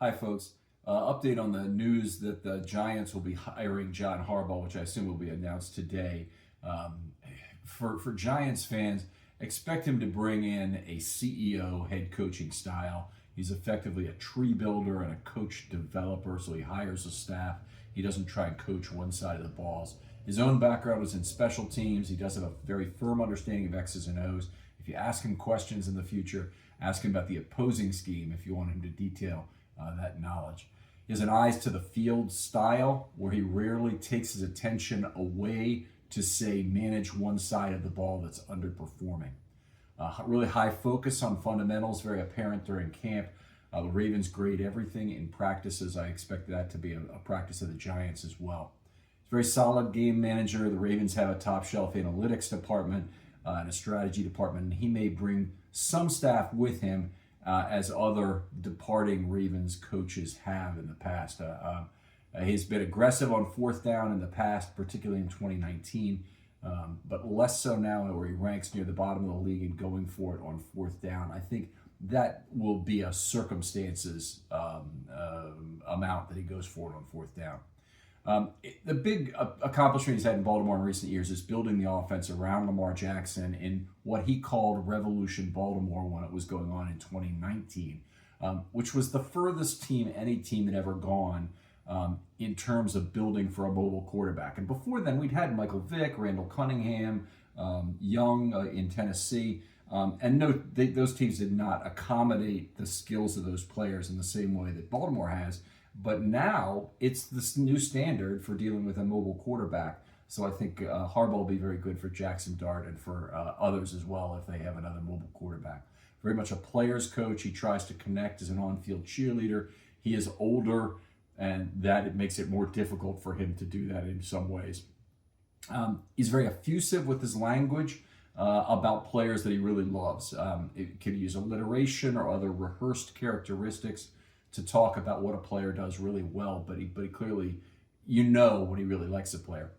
Hi, folks. Update on the news that the Giants will be hiring John Harbaugh, which I assume will be announced today. For Giants fans, expect him to bring in a CEO head coaching style. He's effectively a tree builder and a coach developer, so he hires a staff. He doesn't try and coach one side of the balls. His own background was in special teams. He does have a very firm understanding of X's and O's. If you ask him questions in the future, ask him about the opposing scheme if you want him to detail that knowledge. He has an eyes to the field style where he rarely takes his attention away to, say, manage one side of the ball that's underperforming. Really high focus on fundamentals, very apparent during camp. The Ravens grade everything in practices. I expect that to be a practice of the Giants as well. He's a very solid game manager. The Ravens have a top shelf analytics department and a strategy department, and he may bring some staff with him as other departing Ravens coaches have in the past. He's been aggressive on fourth down in the past, particularly in 2019, but less so now where he ranks near the bottom of the league and going for it on fourth down. I think that will be a circumstances amount that he goes for it on fourth down. The big accomplishment he's had in Baltimore in recent years is building the offense around Lamar Jackson in what he called Revolution Baltimore when it was going on in 2019, which was the furthest any team had ever gone in terms of building for a mobile quarterback. And before then, we'd had Michael Vick, Randall Cunningham, Young in Tennessee, and those teams did not accommodate the skills of those players in the same way that Baltimore has. But now it's this new standard for dealing with a mobile quarterback. So I think Harbaugh will be very good for Jackson Dart and for others as well if they have another mobile quarterback. Very much a player's coach. He tries to connect as an on-field cheerleader. He is older, and that makes it more difficult for him to do that in some ways. He's very effusive with his language about players that he really loves. It could use alliteration or other rehearsed characteristics to talk about what a player does really well, but he clearly, when he really likes a player.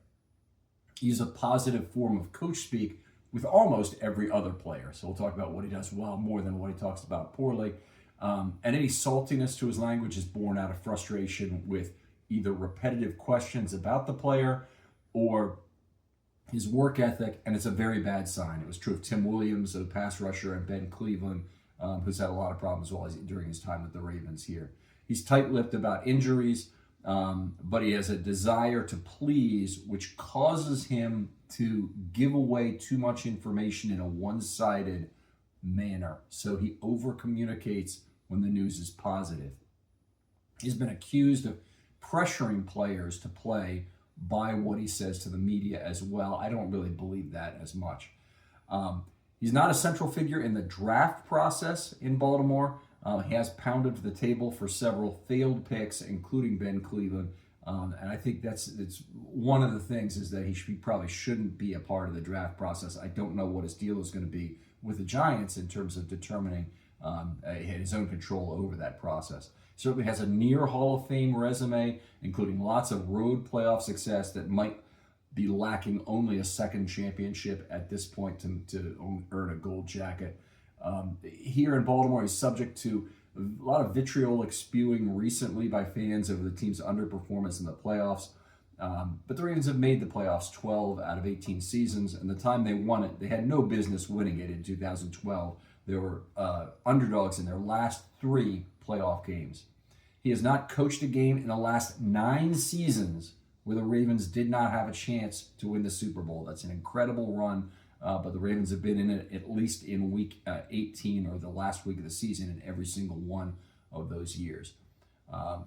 He's a positive form of coach speak with almost every other player. So we'll talk about what he does well more than what he talks about poorly. And any saltiness to his language is born out of frustration with either repetitive questions about the player or his work ethic, and it's a very bad sign. It was true of Tim Williams, a pass rusher, and Ben Cleveland, who's had a lot of problems during his time with the Ravens here. He's tight-lipped about injuries, but he has a desire to please, which causes him to give away too much information in a one-sided manner. So he over-communicates when the news is positive. He's been accused of pressuring players to play by what he says to the media as well. I don't really believe that as much. He's not a central figure in the draft process in Baltimore. He has pounded to the table for several failed picks, including Ben Cleveland. And I think it's one of the things is that he probably shouldn't be a part of the draft process. I don't know what his deal is going to be with the Giants in terms of determining his own control over that process. Certainly has a near Hall of Fame resume, including lots of road playoff success that might be lacking only a second championship at this point to earn a gold jacket. Here in Baltimore, he's subject to a lot of vitriolic spewing recently by fans over the team's underperformance in the playoffs. But the Ravens have made the playoffs 12 out of 18 seasons, and the time they won it, they had no business winning it in 2012. They were underdogs in their last 3 playoff games. He has not coached a game in the last 9 seasons where the Ravens did not have a chance to win the Super Bowl. That's an incredible run, but the Ravens have been in it at least in week 18 or the last week of the season in every single one of those years.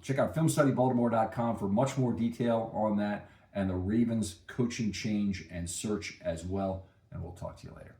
Check out filmstudybaltimore.com for much more detail on that and the Ravens coaching change and search as well, and we'll talk to you later.